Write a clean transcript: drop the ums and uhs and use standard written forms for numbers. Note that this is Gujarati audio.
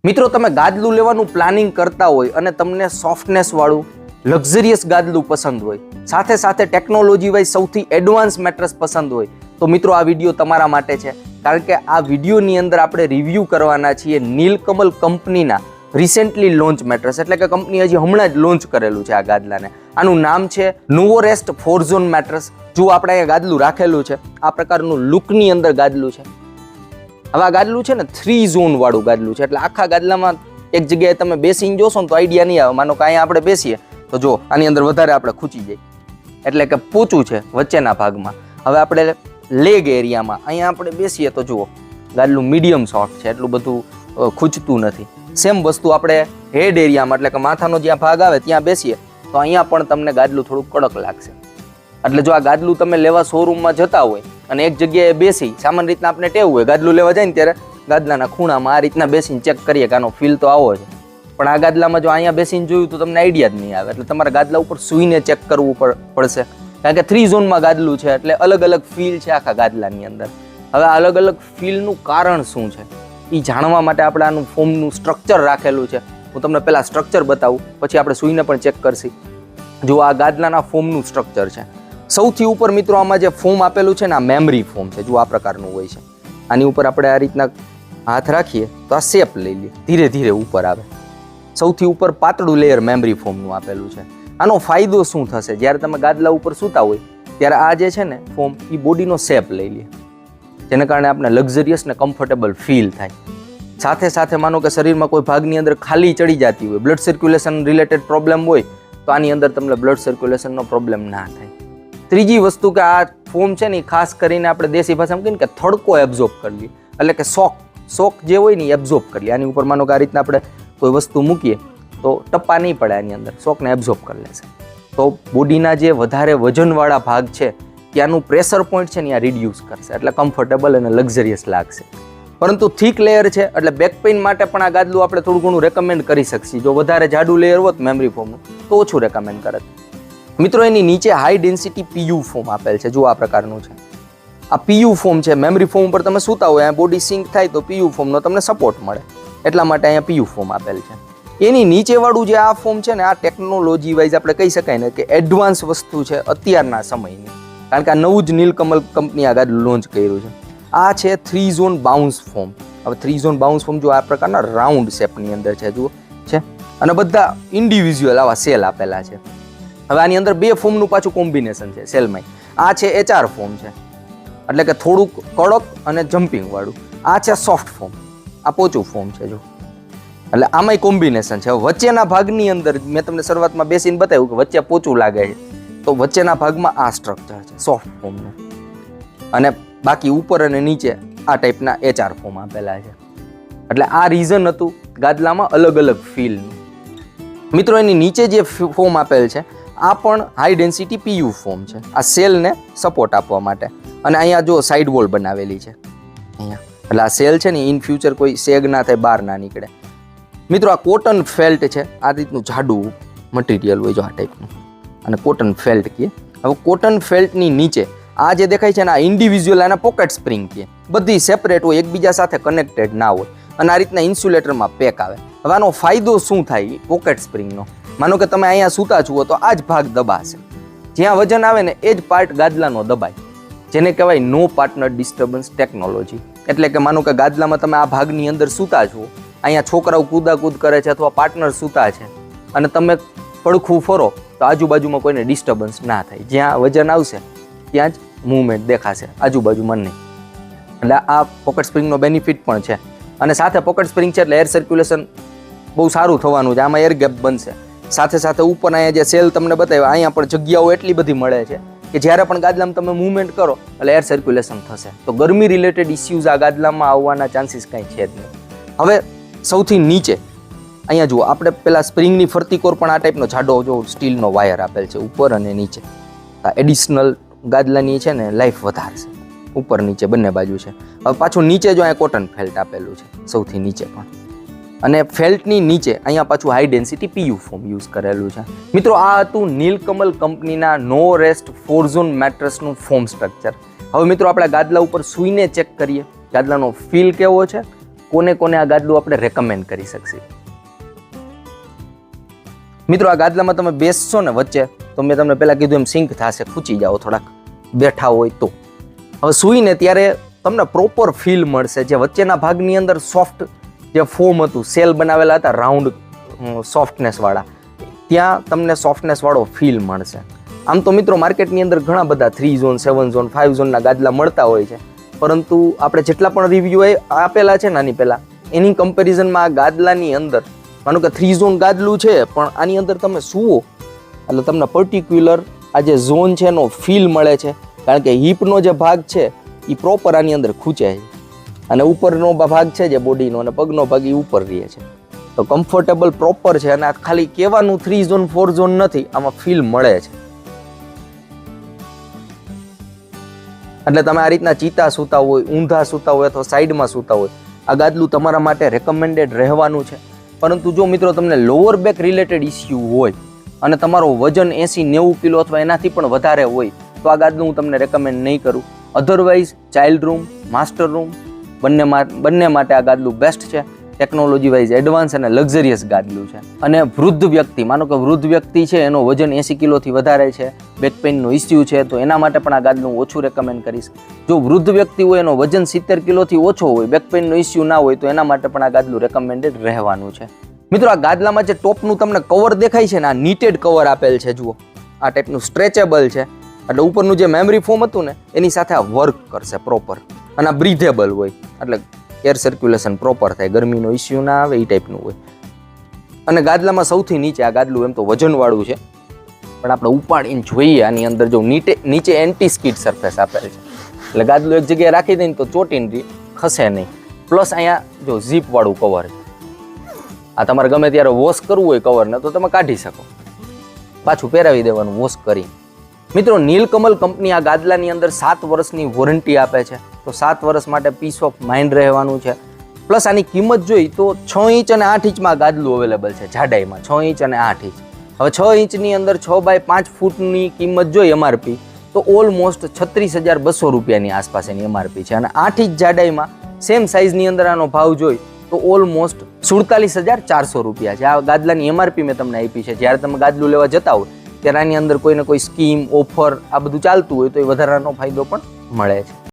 મિત્રો, તમે ગાદલું લેવાનું પ્લાનિંગ કરતા હોય અને તમને સોફ્ટનેસ વાળું લક્ઝરિયસ ગાદલું પસંદ હોય, સાથે સાથે ટેકનોલોજી વાઇઝ સૌથી એડવાન્સ મેટ્રેસ પસંદ હોય, તો મિત્રો આ વિડીયો તમારા માટે છે. કારણ કે આ વિડીયોની અંદર આપણે રિવ્યૂ કરવાના છીએ નીલકમલ કંપનીના રિસેન્ટલી લોન્ચ મેટ્રેસ. એટલે કે કંપની હજી હમણાં જ લોન્ચ કરેલું છે આ ગાદલાને. આનું નામ છે નોવોરેસ્ટ 4-ઝોન મેટ્રેસ. જો આપણે અહીંયા ગાદલું રાખેલું છે, આ પ્રકારનું લુકની અંદર ગાદલું છે. હવે આ ગાદલું છે ને 3-ઝોન વાળું ગાદલું છે, એટલે આખા ગાદલામાં એક જગ્યાએ તમે બેસીને જોશો ને તો આઈડિયા નહીં આવે. માનો કે અહીંયા આપણે બેસીએ તો જો આની અંદર વધારે આપણે ખૂંચી જાય, એટલે કે પોચું છે વચ્ચેના ભાગમાં. હવે આપણે લેગ એરિયામાં અહીંયા આપણે બેસીએ તો જુઓ ગાદલું મીડિયમ સોફ્ટ છે, એટલું બધું ખૂંચતું નથી. સેમ વસ્તુ આપણે હેડ એરિયામાં, એટલે કે માથાનો જ્યાં ભાગ આવે ત્યાં બેસીએ તો અહીંયા પણ તમને ગાદલું થોડું કડક લાગશે. એટલે જો આ ગાદલું તમે લેવા શોરૂમમાં જતા હોય અને એક જગ્યાએ બેસી, સામાન્ય રીતના આપણે ટેવ હોય ગાદલું લેવા જાય ને ત્યારે ગાદલાના ખૂણામાં આ રીતના બેસીને ચેક કરીએ કે આનો ફીલ તો આવો છે. પણ આ ગાદલામાં જો અહીંયા બેસીને જોયું તો તમને આઈડિયા જ નહીં આવે. એટલે તમારે ગાદલા ઉપર સૂઈને ચેક કરવું પડશે, કારણ કે 3-ઝોનમાં ગાદલું છે એટલે અલગ અલગ ફીલ છે આખા ગાદલાની અંદર. હવે આ અલગ અલગ ફીલનું કારણ શું છે એ જાણવા માટે આપણે આનું ફોમનું સ્ટ્રક્ચર રાખેલું છે. હું તમને પહેલાં સ્ટ્રક્ચર બતાવું, પછી આપણે સૂઈને પણ ચેક કરશી. જો આ ગાદલાના ફોમનું સ્ટ્રક્ચર છે, સૌથી ઉપર મિત્રો આમાં જે ફોમ આપેલું છે ને આ મેમરી ફોમ છે. જો આ પ્રકારનું હોય છે. આની ઉપર આપણે આ રીતના હાથ રાખીએ તો આ શેપ લઈ લઈએ, ધીરે ધીરે ઉપર આવે. સૌથી ઉપર પાતળું લેયર મેમરી ફોમનું આપેલું છે. આનો ફાયદો શું થશે, જ્યારે તમે ગાદલા ઉપર સૂતા હોય ત્યારે આ જે છે ને ફોમ એ બોડીનો શેપ લઈ લે, જેને કારણે આપણે લક્ઝરિયસ ને કમ્ફર્ટેબલ ફીલ થાય. સાથે સાથે માનો કે શરીરમાં કોઈ ભાગની અંદર ખાલી ચડી જતી હોય, બ્લડ સર્ક્યુલેશન રિલેટેડ પ્રોબ્લેમ હોય તો આની અંદર તમને બ્લડ સર્ક્યુલેશનનો પ્રોબ્લેમ ના થાય. ત્રીજી વસ્તુ કે આ ફોમ છે ને ખાસ કરીને આપણે દેશી ભાષામાં કહીએ કે થડકો એબ્ઝોર્બ કરી લે, એટલે કે શોક જે હોય ને એ એબ્ઝોર્બ કરી લે. આની ઉપર માનો કે આ રીતના આપણે કોઈ વસ્તુ મૂકીએ તો ટપ્પા નહીં પડે, આની અંદર શોકને એબ્ઝોર્બ કરી લેશે. તો બોડીના જે વધારે વજનવાળા ભાગ છે ત્યાંનું પ્રેશર પોઈન્ટ છે ને ત્યાં રિડ્યુસ કરશે, એટલે કમ્ફર્ટેબલ અને લક્ઝરિયસ લાગશે. પરંતુ થીક લેયર છે એટલે બેક પેઇન માટે પણ આ ગાદલું આપણે થોડું ઘણું રેકમેન્ડ કરી શકીએ. જો વધારે જાડું લેયર હોત મેમરી ફોમનું તો ઓછું રેકમેન્ડ કરે. મિત્રો, એની નીચે હાઈ ડેન્સિટી પીયુ ફોમ આપેલ છે. જો આ પ્રકારનું છે, આ પીયુ ફોમ છે. મેમરી ફોમ ઉપર તમે સૂતા હોય, બોડી સિંક થાય તો પીયુ ફોમનો તમને સપોર્ટ મળે, એટલા માટે અહીંયા પીયુ ફોમ આપેલ છે. એની નીચેવાળું જે આ ફોમ છે ને આ ટેકનોલોજી વાઇઝ આપણે કહી શકાય ને કે એડવાન્સ વસ્તુ છે અત્યારના સમયની, કારણ કે આ નવું જ નીલકમલ કંપની આ ગાદલું લોન્ચ કર્યું છે. આ છે 3-ઝોન બાઉન્સ ફોમ. હવે 3-ઝોન બાઉન્સ ફોમ જો આ પ્રકારના રાઉન્ડ શેપની અંદર છે, જુઓ છે, અને બધા ઇન્ડિવિજ્યુઅલ આવા સેલ આપેલા છે. હવે આની અંદર બે ફોમનું પાછું કોમ્બિનેશન છે સેલમાં. આ છે HR ફોમ છે, એટલે કે થોડુંક કડક અને જમ્પિંગ વાળું. આ છે સોફ્ટ ફોમ, આ પોચું ફોમ છે. જો એટલે આમાંય કોમ્બિનેશન છે. વચ્ચેના ભાગની અંદર મેં તમને શરૂઆતમાં બેસીને બતાવ્યું કે વચ્ચે પોચું લાગે છે, તો વચ્ચેના ભાગમાં આ સ્ટ્રક્ચર છે સોફ્ટ ફોમનું, અને બાકી ઉપર અને નીચે આ ટાઈપના HR ફોમ આપેલા છે. એટલે આ રીઝન હતું ગાદલામાં અલગ અલગ ફીલનું. મિત્રો, એની નીચે જે ફોમ આપેલ છે આ પણ હાઈ ડેન્સિટી પીયુ ફોમ છે, આ સેલને સપોર્ટ આપવા માટે. અને અહીંયા જો સાઈડ વોલ બનાવેલી છે અહીંયા, એટલે આ સેલ છે ને ઇન ફ્યુચર કોઈ સેગ ના થાય, બહાર ના નીકળે. મિત્રો, આ કોટન ફેલ્ટ છે, આ રીતનું જાડું મટીરિયલ હોય જો આ ટાઈપનું, અને કોટન ફેલ્ટ કહે. હવે કોટન ફેલ્ટની નીચે આ જે દેખાય છે ને આ ઇન્ડિવિજ્યુઅલ આના પોકેટ સ્પ્રિંગ કહે, બધી સેપરેટ હોય, એકબીજા સાથે કનેક્ટેડ ના હોય, અને આ રીતના ઇન્સ્યુલેટરમાં પેક આવે. હવે આનો ફાયદો શું થાય પોકેટ સ્પ્રિંગનો, માનો કે તમે અહીંયા સૂતા જુઓ તો આ જ ભાગ દબાશે, જ્યાં વજન આવે ને એ જ પાર્ટ ગાદલાનો દબાય, જેને કહેવાય નો પાર્ટનર ડિસ્ટર્બન્સ ટેકનોલોજી. એટલે કે માનો કે ગાદલામાં તમે આ ભાગની અંદર સૂતા જુઓ, અહીંયા છોકરાઓ કૂદાકૂદ કરે છે અથવા પાર્ટનર સૂતા છે, અને તમે પડખું ફરો તો આજુબાજુમાં કોઈને ડિસ્ટર્બન્સ ના થાય. જ્યાં વજન આવશે ત્યાં જ મૂવમેન્ટ દેખાશે, આજુબાજુમાં નહીં. એટલે આ પોકેટ સ્પ્રિંગનો બેનિફિટ પણ છે. અને સાથે પોકેટ સ્પ્રિંગ છે એટલે એર સર્ક્યુલેશન બહુ સારું થવાનું છે, આમાં એર ગેપ બનશે. સાથે સાથે ઉપર અહીંયા જે સેલ તમને બતાવ્યા અહીંયા પણ જગ્યાઓ એટલી બધી મળે છે કે જ્યારે પણ ગાદલામાં તમે મૂવમેન્ટ કરો એટલે એર સર્ક્યુલેશન થશે. તો ગરમી રિલેટેડ ઇસ્યુઝ આ ગાદલામાં આવવાના ચાન્સીસ કાંઈ છે જ નહીં. હવે સૌથી નીચે અહીંયા જુઓ, આપણે પેલા સ્પ્રિંગની ફરતી કોર પણ આ ટાઈપનો જાડો જો સ્ટીલનો વાયર આપેલ છે ઉપર અને નીચે. આ એડિશનલ ગાદલાની છે ને લાઈફ વધારશે, ઉપર નીચે બંને બાજુ છે. હવે પાછું નીચે જો અહીંયા કોટન ફેલ્ટ આપેલું છે સૌથી નીચે પણ, અને ફેલ્ટની નીચે અહીંયા પાછું high density PU foam use કરેલું છે. મિત્રો, આ હતું નીલકમલ કંપનીના નોવોરેસ્ટ 4-ઝોન મેટ્રેસનું ફોમ સ્ટ્રક્ચર. હવે મિત્રો, આપણે ગાદલા ઉપર સૂઈને ચેક કરીએ ગાદલાનો ફીલ કેવો છે, કોને કોને આ ગાદલું આપણે રેકમેન્ડ કરી શકીએ? મિત્રો, આ ગાદલામાં તમે બેસશો ને વચ્ચે, તો મેં તમને પહેલાં કીધું એમ સિંક થશે, ખૂંચી જાઓ થોડાક બેઠા હોય તો. હવે સૂઈને ત્યારે તમને પ્રોપર ફીલ મળશે. જે વચ્ચેના ભાગની અંદર સોફ્ટ જે ફોમ હતું, સેલ બનાવેલા હતા રાઉન્ડ સોફ્ટનેસવાળા, ત્યાં તમને સોફ્ટનેસવાળો ફીલ મળશે. આમ તો મિત્રો માર્કેટની અંદર ઘણા બધા 3 ઝોન, 7 ઝોન, 5 ઝોનના ગાદલા મળતા હોય છે, પરંતુ આપણે જેટલા પણ રિવ્યૂ આપેલા છે નાની પહેલાં, એની કમ્પેરિઝનમાં આ ગાદલાની અંદર માનો કે 3 ઝોન ગાદલું છે, પણ આની અંદર તમે સૂવો એટલે તમને પર્ટિક્યુલર આ જે ઝોન છે એનો ફીલ મળે છે, કારણ કે હિપનો જે ભાગ છે એ પ્રોપર આની અંદર ખૂંચે છે, અને ઉપરનો ભાગ છે જે બોડીનો અને પગનો ભાગ એ ઉપર રહે છે. તો કમ્ફર્ટેબલ પ્રોપર છે, અને આ ખાલી કહેવાનું 3 ઝોન 4 ઝોન નથી, આમાં ફીલ મળે છે. એટલે તમે આ રીતના ચીતા સૂતા હોય, ઊંધા સૂતા હોય અથવા સાઈડમાં સૂતા હોય, આ ગાદલું તમારા માટે રેકમેન્ડેડ રહેવાનું છે. પરંતુ જો મિત્રો તમને લોઅર બેક રિલેટેડ ઇસ્યુ હોય અને તમારો વજન 80-90 કિલો અથવા એનાથી પણ વધારે હોય, તો આ ગાદલું હું તમને રેકમેન્ડ નહીં કરું. Otherwise child room, master room બંને માટે આ ગાદલું બેસ્ટ છે. ટેકનોલોજી વાઇઝ એડવાન્સ અને લક્ઝરિયસ ગાદલું છે. અને વૃદ્ધ વ્યક્તિ, માનો કે વૃદ્ધ વ્યક્તિ છે, એનો વજન 80 કિલોથી વધારે છે, બેક પેઇનનો ઇસ્યુ છે, તો એના માટે પણ આ ગાદલું ઓછું રેકમેન્ડ કરીશ. જો વૃદ્ધ વ્યક્તિ હોય, એનો વજન 70 કિલોથી ઓછો હોય, બેક પેઇનનો ઇસ્યુ ના હોય, તો એના માટે પણ આ ગાદલું રેકમેન્ડેડ રહેવાનું છે. મિત્રો, આ ગાદલામાં જે ટોપનું તમને કવર દેખાય છે ને, આ નીટેડ કવર આપેલ છે, જુઓ આ ટાઈપનું સ્ટ્રેચેબલ છે, એટલે ઉપરનું જે મેમરી ફોમ હતું ને એની સાથે આ વર્ક કરશે પ્રોપર, અને આ બ્રીધેબલ હોય, એટલે એર સર્ક્યુલેશન પ્રોપર થાય, ગરમીનો ઇસ્યુ ના આવે એ ટાઈપનું હોય. અને ગાદલામાં સૌથી નીચે આ ગાદલું એમ તો વજનવાળું છે, પણ આપણે ઉપાડીને જોઈએ આની અંદર જો નીચે એન્ટી સ્કીડ સરફેસ આપેલ છે, એટલે ગાદલું એક જગ્યાએ રાખી દઈને તો ચોટીને ખસે નહીં. પ્લસ અહીંયા જો ઝીપવાળું કવર, આ તમારે ગમે ત્યારે વોશ કરવું હોય કવરને તો તમે કાઢી શકો, પાછું પહેરાવી દેવાનું વોશ કરી. મિત્રો, નીલકમલ કંપની આ ગાદલાની અંદર 7 વર્ષની વોરંટી આપે છે, તો 7 વર્ષ માટે પીસ ઓફ માઇન્ડ રહેવાનું છે. પ્લસ આની કિંમત જોઈ તો 6 ઇંચ અને 8 ઇંચમાં ગાદલું અવેલેબલ છે, જાડાઈમાં 6 ઇંચ અને 8 ઇંચ. હવે 6 ઇંચની અંદર 6 બાય 5 ફૂટની કિંમત જોઈ એમઆરપી તો ઓલમોસ્ટ 36,200 રૂપિયાની આસપાસ એની એમઆરપી છે, અને 8 ઇંચ જાડાઈમાં સેમ સાઇઝની અંદર આનો ભાવ જોઈ તો ઓલમોસ્ટ 47,400 રૂપિયા છે. આ ગાદલાની એમઆરપી મેં તમને આપી છે. જ્યારે તમે ગાદલું લેવા જતા હોય ત્યારે આની અંદર કોઈને કોઈ સ્કીમ, ઓફર આ બધું ચાલતું હોય તો એ વધારાનો ફાયદો પણ મળે છે.